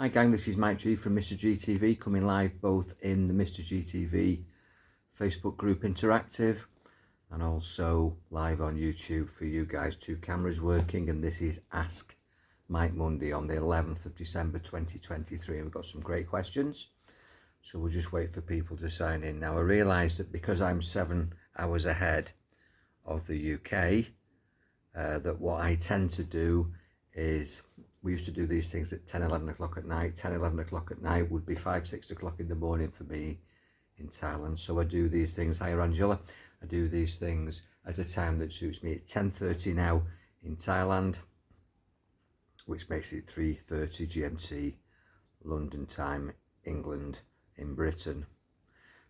Hi gang, this is Mike G from Mr. GTV, coming live both in the Mr. GTV Facebook group interactive and also live on YouTube for you guys. 2 cameras working, and this is Ask Mike Monday on the 11th of December 2023, and we've got some great questions, so we'll just wait for people to sign in. Now I realise that because I'm 7 hours ahead of the UK, that what I tend to do is, we used to do these things at 10, 11 o'clock at night. 10, 11 o'clock at night would be 5, 6 o'clock in the morning for me in Thailand. So I do these things, hi Angela, I do these things at a time that suits me. It's 10:30 now in Thailand, which makes it 3:30 GMT, London time, England in Britain.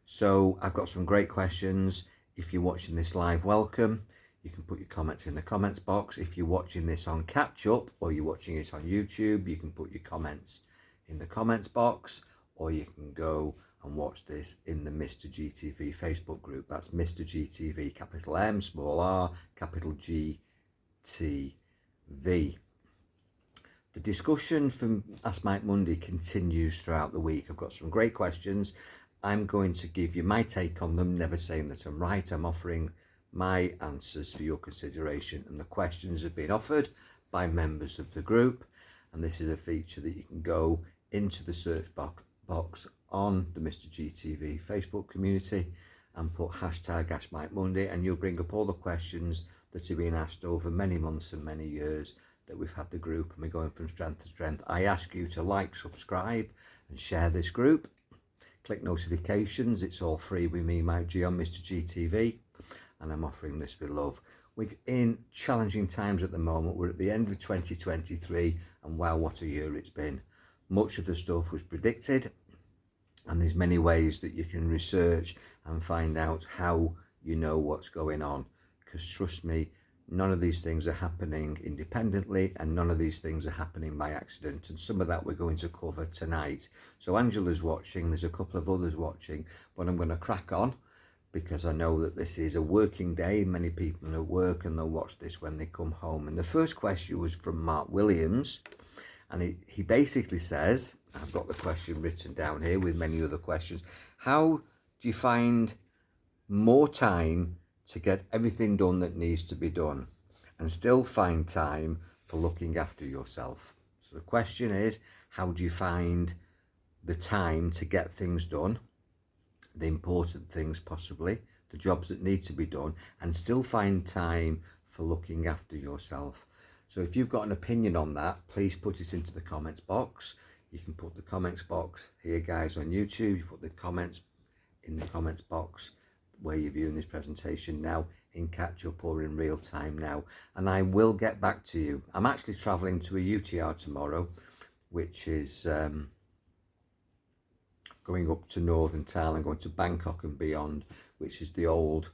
So I've got some great questions. If you're watching this live, welcome. You can put your comments in the comments box. If you're watching this on catch up or you're watching it on YouTube, you can put your comments in the comments box, or you can go and watch this in the Mr. GTV Facebook group. That's Mr. GTV, capital M, small r, capital G, T, V. The discussion from Ask Mike Monday continues throughout the week. I've got some great questions. I'm going to give you my take on them, never saying that I'm right. I'm offering my answers for your consideration, and the questions have been offered by members of the group, and this is a feature that you can go into the search box on the Mr. GTV Facebook community and put hashtag Ask Mike Monday, and you'll bring up all the questions that have been asked over many months and many years that we've had the group, and we're going from strength to strength. I ask you to like, subscribe and share this group. Click notifications, it's all free with me, Mike G, on Mr. GTV, and I'm offering this with love. We're in challenging times at the moment. We're at the end of 2023, and wow, what a year it's been. Much of the stuff was predicted, and there's many ways that you can research and find out how you know what's going on, because trust me, none of these things are happening independently, and none of these things are happening by accident, and some of that we're going to cover tonight. So Angela's watching, there's a couple of others watching, but I'm going to crack on because I know that this is a working day. Many people are at work and they'll watch this when they come home. And the first question was from Mark Williams, and he basically says, I've got the question written down here with many other questions: how do you find more time to get everything done that needs to be done and still find time for looking after yourself? So the question is, how do you find the time to get things done, the important things possibly, the jobs that need to be done, and still find time for looking after yourself? So if you've got an opinion on that, please put it into the comments box. You can put the comments box here, guys, on YouTube. You put the comments in the comments box where you're viewing this presentation now, in catch up or in real time now, and I will get back to you. I'm actually traveling to a UTR tomorrow, which is going up to northern Thailand, going to Bangkok and beyond, which is the old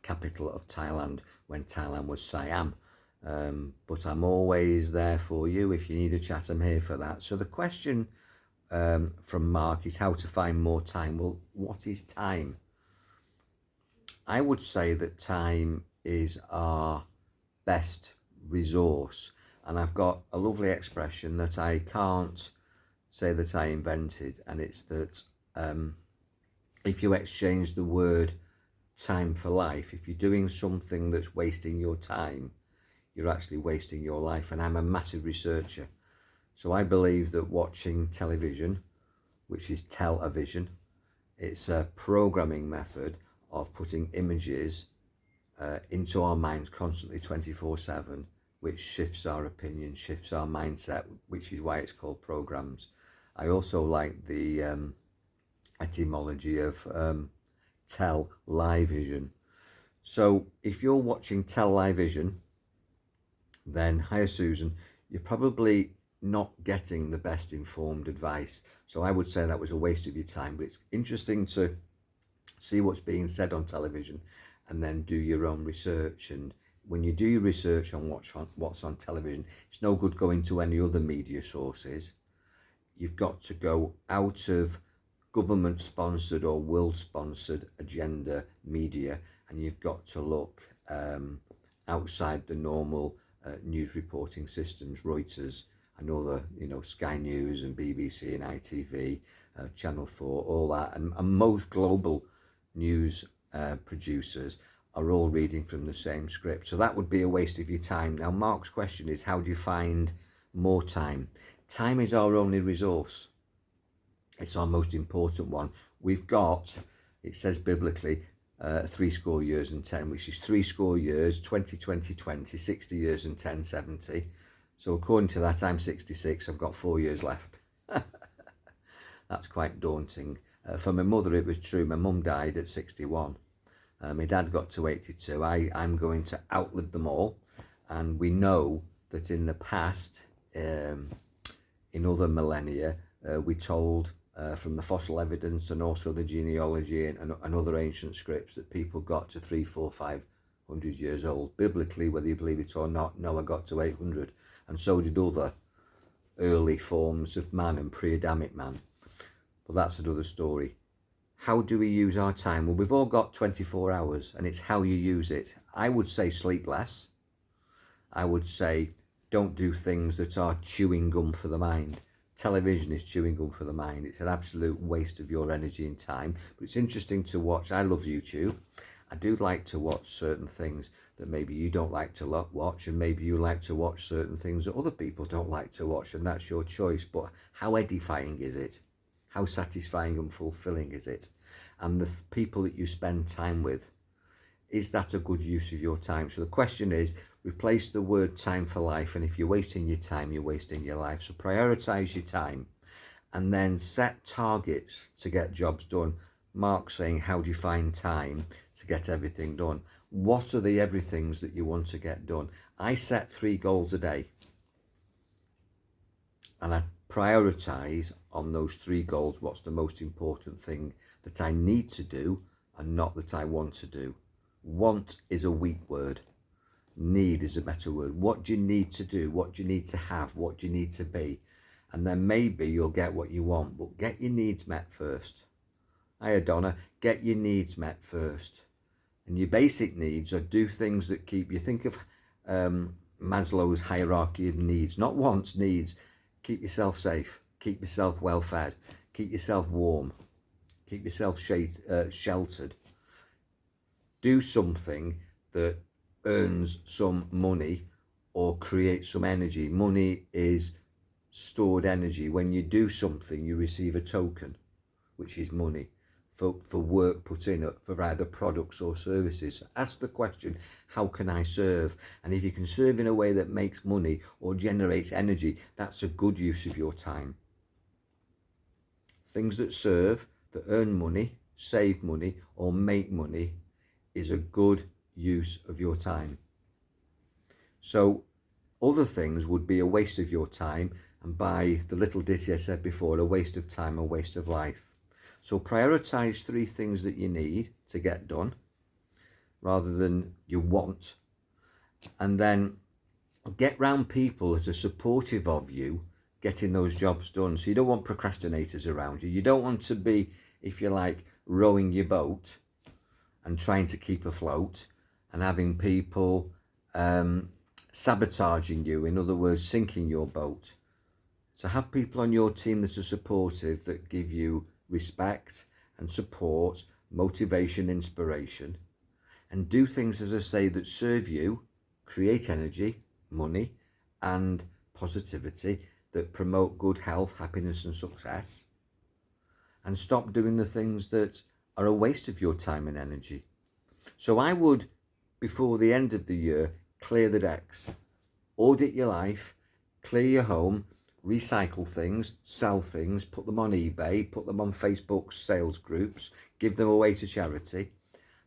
capital of Thailand when Thailand was Siam. But I'm always there for you. If you need a chat, I'm here for that. So the question from Mark is how to find more time. Well, what is time? I would say that time is our best resource, and I've got a lovely expression that I can't say that I invented, and it's that if you exchange the word time for life, if you're doing something that's wasting your time, you're actually wasting your life. And I'm a massive researcher, so I believe that watching television, which is television, it's a programming method of putting images into our minds constantly 24/7, which shifts our opinion, shifts our mindset, which is why it's called programs. I also like the etymology of television. So if you're watching television, then, hiya Susan, you're probably not getting the best informed advice. So I would say that was a waste of your time, but it's interesting to see what's being said on television and then do your own research. And when you do your research on what's on television, it's no good going to any other media sources. You've got to go out of government sponsored or world sponsored agenda media, and you've got to look outside the normal news reporting systems, Reuters, and other, Sky News and BBC and ITV, Channel 4, all that, and most global news producers are all reading from the same script. So that would be a waste of your time. Now, Mark's question is, how do you find more time? Time is our only resource. It's our most important one. We've got, it says biblically, 60 years and 10, which is 60 years, 20, 20, 20, 60 years and 10, 70. So according to that, I'm 66, I've got 4 years left. That's quite daunting. For my mother, it was true. My mum died at 61. My dad got to 82. I'm going to outlive them all. And we know that in the past, in other millennia, we told from the fossil evidence and also the genealogy and other ancient scripts that people got to 300, 400, 500 years old. Biblically, whether you believe it or not, Noah got to 800, and so did other early forms of man and pre-Adamic man. But that's another story. How do we use our time? Well, we've all got 24 hours, and it's how you use it. I would say sleep less. I would say don't do things that are chewing gum for the mind. Television is chewing gum for the mind. It's an absolute waste of your energy and time. But it's interesting to watch. I love YouTube. I do like to watch certain things that maybe you don't like to watch, and maybe you like to watch certain things that other people don't like to watch, and that's your choice. But how edifying is it? How satisfying and fulfilling is it? And the people that you spend time with, is that a good use of your time? So the question is, replace the word time for life. And if you're wasting your time, you're wasting your life. So prioritize your time and then set targets to get jobs done. Mark's saying, how do you find time to get everything done? What are the everythings that you want to get done? I set 3 goals a day. And I prioritize on those 3 goals what's the most important thing that I need to do and not that I want to do. Want is a weak word. Need is a better word. What do you need to do? What do you need to have? What do you need to be? And then maybe you'll get what you want, but get your needs met first. Hiya, Donna. Get your needs met first. And your basic needs are do things that keep you. Think of Maslow's hierarchy of needs, not wants, needs. Keep yourself safe. Keep yourself well fed. Keep yourself warm. Keep yourself sheltered. Do something that earns some money or creates some energy. Money is stored energy. When you do something, you receive a token, which is money for work put in for either products or services. So ask the question, how can I serve? And if you can serve in a way that makes money or generates energy, that's a good use of your time. Things that serve, that earn money, save money, or make money is a good use of your time. So other things would be a waste of your time, and by the little ditty I said before, a waste of time, a waste of life. So prioritize 3 things that you need to get done rather than you want, and then get round people that are supportive of you getting those jobs done. So you don't want procrastinators around you. You don't want to be, if you like, rowing your boat and trying to keep afloat and having people sabotaging you, in other words, sinking your boat. So have people on your team that are supportive, that give you respect and support, motivation, inspiration, and do things, as I say, that serve you, create energy, money, and positivity, that promote good health, happiness, and success, and stop doing the things that are a waste of your time and energy. So I would, before the end of the year, clear the decks, audit your life, clear your home, recycle things, sell things, put them on eBay, put them on Facebook sales groups, give them away to charity.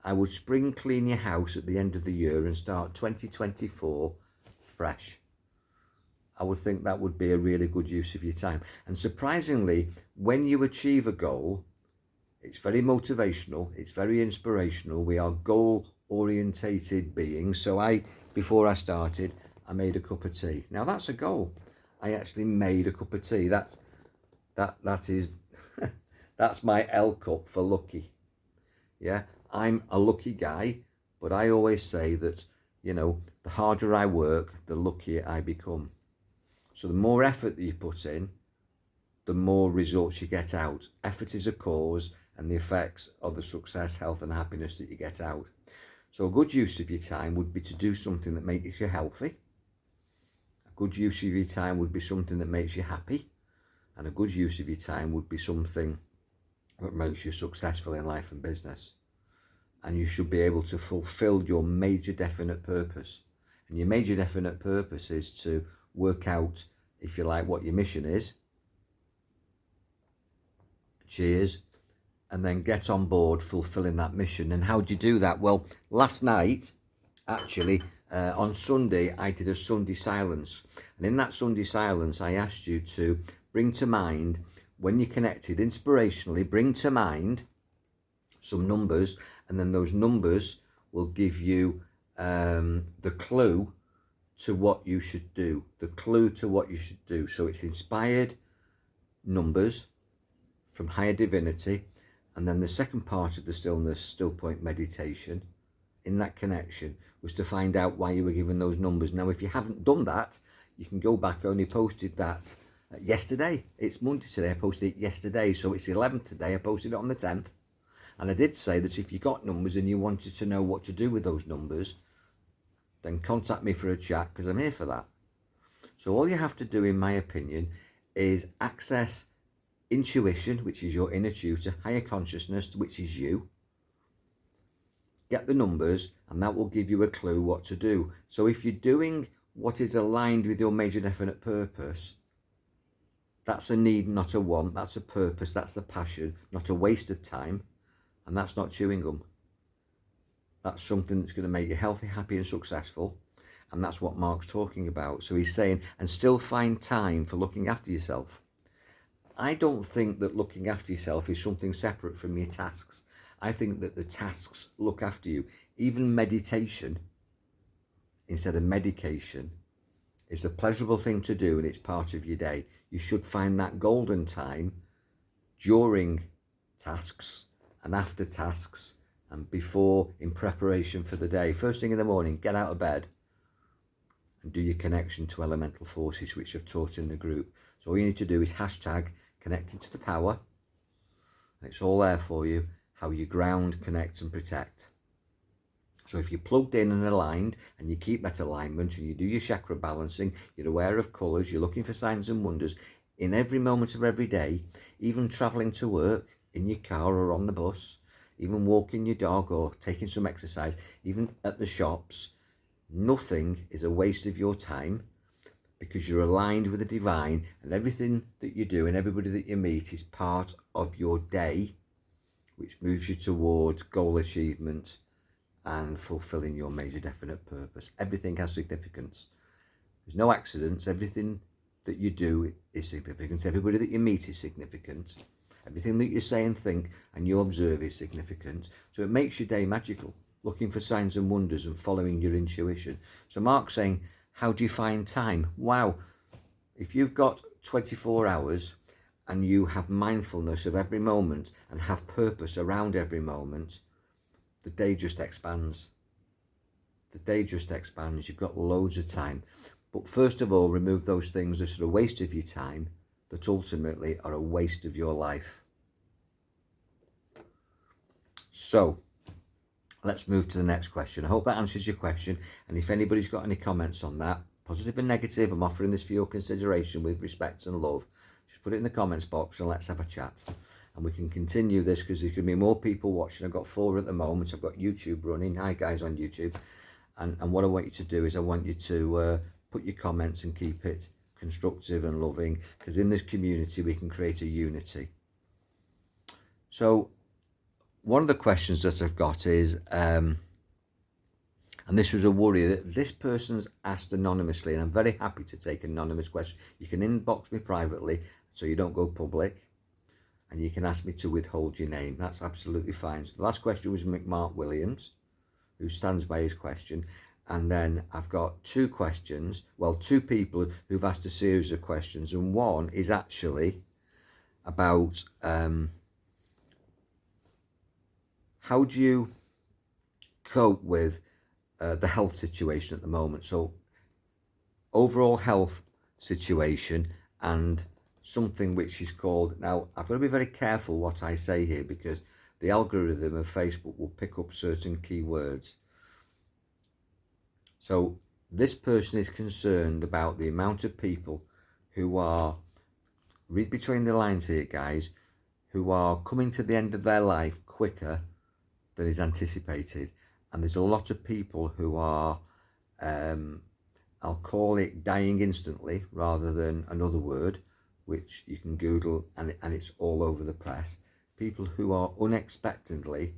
I would spring clean your house at the end of the year and start 2024 fresh. I would think that would be a really good use of your time. And surprisingly, when you achieve a goal, it's very motivational, it's very inspirational. We are goal-orientated beings. So before I started, I made a cup of tea. Now that's a goal. I actually made a cup of tea. That is that's my L cup for lucky. Yeah, I'm a lucky guy, but I always say that, the harder I work, the luckier I become. So the more effort that you put in, the more results you get out. Effort is a cause, and the effects are the success, health and happiness that you get out. So a good use of your time would be to do something that makes you healthy. A good use of your time would be something that makes you happy. And a good use of your time would be something that makes you successful in life and business. And you should be able to fulfill your major definite purpose. And your major definite purpose is to work out, if you like, what your mission is. Cheers. And then get on board fulfilling that mission. And how do you do that? Well, last night, actually, on Sunday, I did a Sunday silence. And in that Sunday silence, I asked you to bring to mind, when you're connected inspirationally, bring to mind some numbers, and then those numbers will give you the clue to what you should do. The clue to what you should do. So it's inspired numbers from higher divinity. And then the second part of the stillness, still point meditation, in that connection, was to find out why you were given those numbers. Now, if you haven't done that, you can go back. I only posted that yesterday. It's Monday today. I posted it yesterday. So it's the 11th today. I posted it on the 10th. And I did say that if you got numbers and you wanted to know what to do with those numbers, then contact me for a chat, because I'm here for that. So all you have to do, in my opinion, is access intuition, which is your inner tutor, higher consciousness, which is you. Get the numbers, and that will give you a clue what to do. So if you're doing what is aligned with your major definite purpose, that's a need, not a want. That's a purpose, that's the passion, not a waste of time. And that's not chewing gum. That's something that's going to make you healthy, happy and successful. And that's what Mark's talking about. So he's saying, and still find time for looking after yourself. I don't think that looking after yourself is something separate from your tasks. I think that the tasks look after you. Even meditation, instead of medication, is a pleasurable thing to do, and it's part of your day. You should find that golden time during tasks and after tasks and before, in preparation for the day. First thing in the morning, get out of bed and do your connection to elemental forces, which I've taught in the group. So all you need to do is hashtag connected to the power. It's all there for you, how you ground, connect and protect. So if you're plugged in and aligned, and you keep that alignment, and you do your chakra balancing, you're aware of colours, you're looking for signs and wonders in every moment of every day, even travelling to work, in your car or on the bus, even walking your dog or taking some exercise, even at the shops, nothing is a waste of your time, because you're aligned with the divine, and everything that you do and everybody that you meet is part of your day, which moves you towards goal achievement and fulfilling your major definite purpose. Everything has significance. There's no accidents. Everything that you do is significant. Everybody that you meet is significant. Everything that you say and think and you observe is significant. So it makes your day magical, looking for signs and wonders and following your intuition. So Mark's saying, how do you find time? Wow. If you've got 24 hours and you have mindfulness of every moment and have purpose around every moment, the day just expands. The day just expands. You've got loads of time. But first of all, remove those things that are a waste of your time, that ultimately are a waste of your life. So let's move to the next question. I hope that answers your question. And if anybody's got any comments on that, positive and negative, I'm offering this for your consideration with respect and love. Just put it in the comments box and let's have a chat. And we can continue this, because there's going to be more people watching. I've got 4 at the moment. I've got YouTube running. Hi guys on YouTube. And what I want you to do is I want you to put your comments and keep it constructive and loving, because in this community we can create a unity. So one of the questions that I've got is, and this was a worry that this person's asked anonymously, and I'm very happy to take anonymous questions. You can inbox me privately so you don't go public, and you can ask me to withhold your name. That's absolutely fine. So the last question was Mark Williams, who stands by his question. And then I've got 2 questions, well, 2 people who've asked a series of questions, and one is actually about how do you cope with the health situation at the moment. So overall health situation and something which is called, now I've got to be very careful what I say here because the algorithm of Facebook will pick up certain keywords. So this person is concerned about the amount of people who are, read between the lines here guys, who are coming to the end of their life quicker than is anticipated. And there's a lot of people who are, I'll call it dying instantly rather than another word, which you can Google and it's all over the press. People who are unexpectedly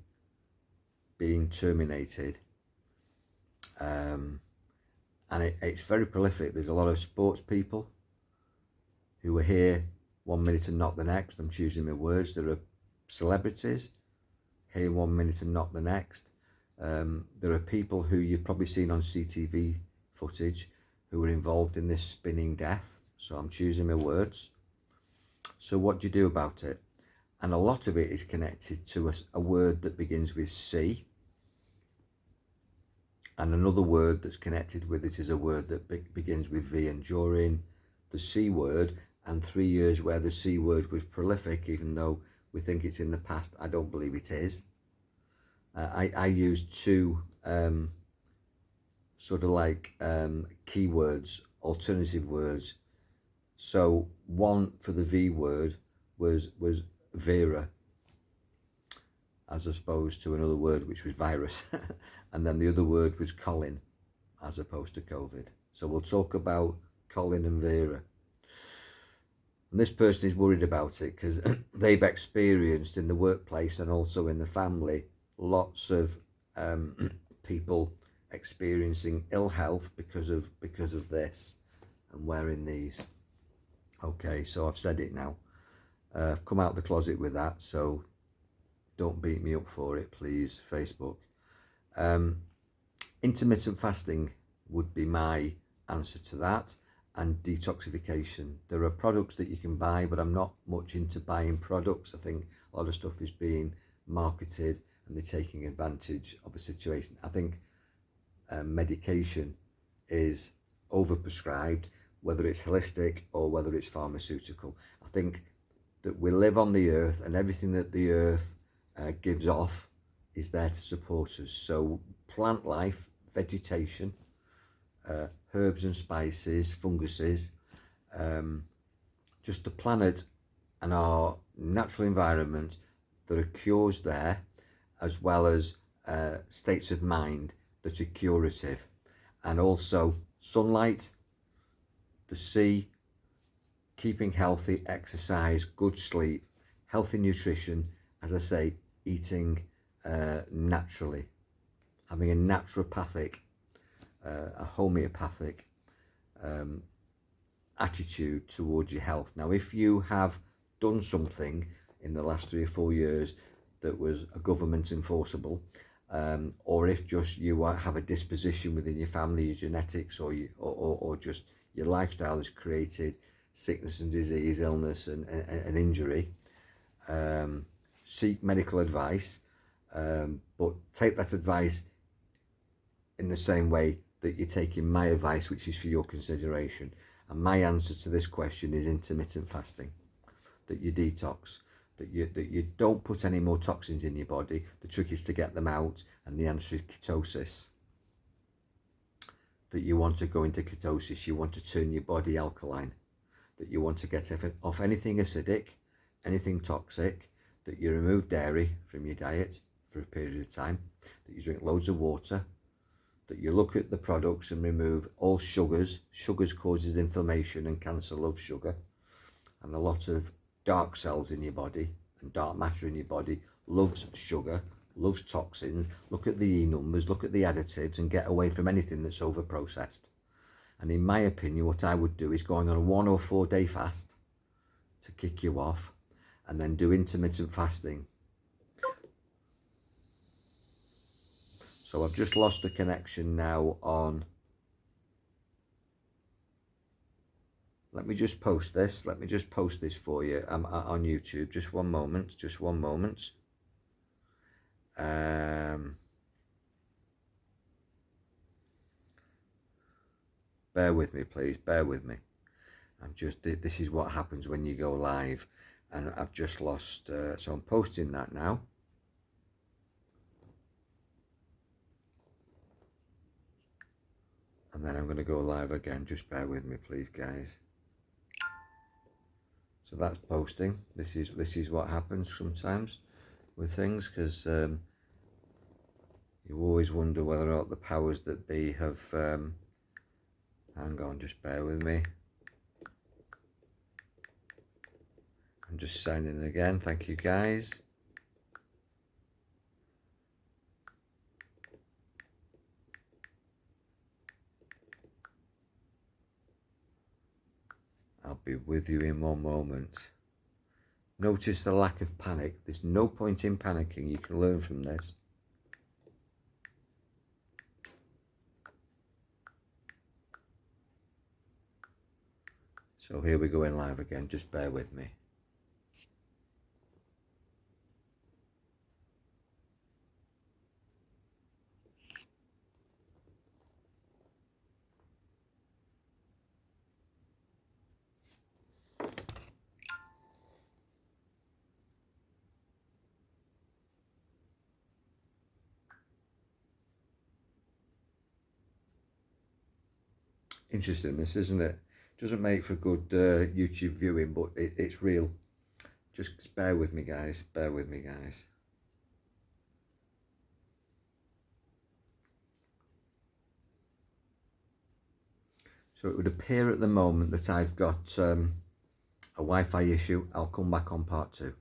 being terminated. And it's very prolific. There's a lot of sports people who are here 1 minute and not the next. I'm choosing my words. There are celebrities here 1 minute and not the next. There are people who you've probably seen on CTV footage who are involved in this spinning death. So I'm choosing my words. So what do you do about it? And a lot of it is connected to a word that begins with C. And another word that's connected with it is a word that begins with V. And during the C word and 3 years where the C word was prolific, even though we think it's in the past, I don't believe it is. I used two sort of like keywords, alternative words. So one for the V word was Vera, as opposed to another word which was virus. And then the other word was Colin, as opposed to COVID. So we'll talk about Colin and Vera. And this person is worried about it because they've experienced in the workplace and also in the family lots of people experiencing ill health because of this and wearing these. Okay, so I've said it now. I've come out of the closet with that, so don't beat me up for it, please, Facebook. Intermittent fasting would be my answer to that, and detoxification. There are products that you can buy, but I'm not much into buying products. I think a lot of stuff is being marketed and they're taking advantage of the situation. I think medication is overprescribed, whether it's holistic or whether it's pharmaceutical. I think that we live on the earth and everything that the earth gives off is there to support us. So plant life, vegetation, herbs and spices, funguses, just the planet and our natural environment, there are cures there, as well as states of mind that are curative. And also sunlight, the sea, keeping healthy, exercise, good sleep, healthy nutrition, as I say, eating naturally, having a naturopathic, a homeopathic attitude towards your health. Now, if you have done something in the last 3 or 4 years that was a government enforceable, or if just you have a disposition within your family, your genetics, or just your lifestyle has created sickness and disease, illness and injury, seek medical advice, but take that advice in the same way that you're taking my advice, which is for your consideration. And my answer to this question is intermittent fasting, that you detox, that you don't put any more toxins in your body. The trick is to get them out, and the answer is ketosis. That you want to go into ketosis, you want to turn your body alkaline, that you want to get off anything acidic, anything toxic, that you remove dairy from your diet for a period of time, that you drink loads of water, that you look at the products and remove all sugars. Sugars causes inflammation and cancer loves sugar, and a lot of dark cells in your body and dark matter in your body loves sugar, loves toxins. Look at the E numbers, look at the additives, and get away from anything that's over processed. And in my opinion, what I would do is go on a 1 or 4 day fast to kick you off, and then do intermittent fasting. So I've just lost the connection now on. Let me just post this. Let me just post this for you on YouTube. Just one moment. Just one moment. Bear with me, please. Bear with me. This is what happens when you go live, and I've just lost, so I'm posting that now. And then I'm going to go live again. Just bear with me, please, guys. So that's posting. This is what happens sometimes with things, because you always wonder whether or not the powers that be have. Hang on, just bear with me. I'm just signing in again. Thank you, guys. I'll be with you in one moment. Notice the lack of panic. There's no point in panicking. You can learn from this. So here we go in live again. Just bear with me. Interesting, this, isn't it? Doesn't make for good YouTube viewing, but it's real. Just bear with me, guys. Bear with me, guys. So it would appear at the moment that I've got a Wi-Fi issue. I'll come back on part 2.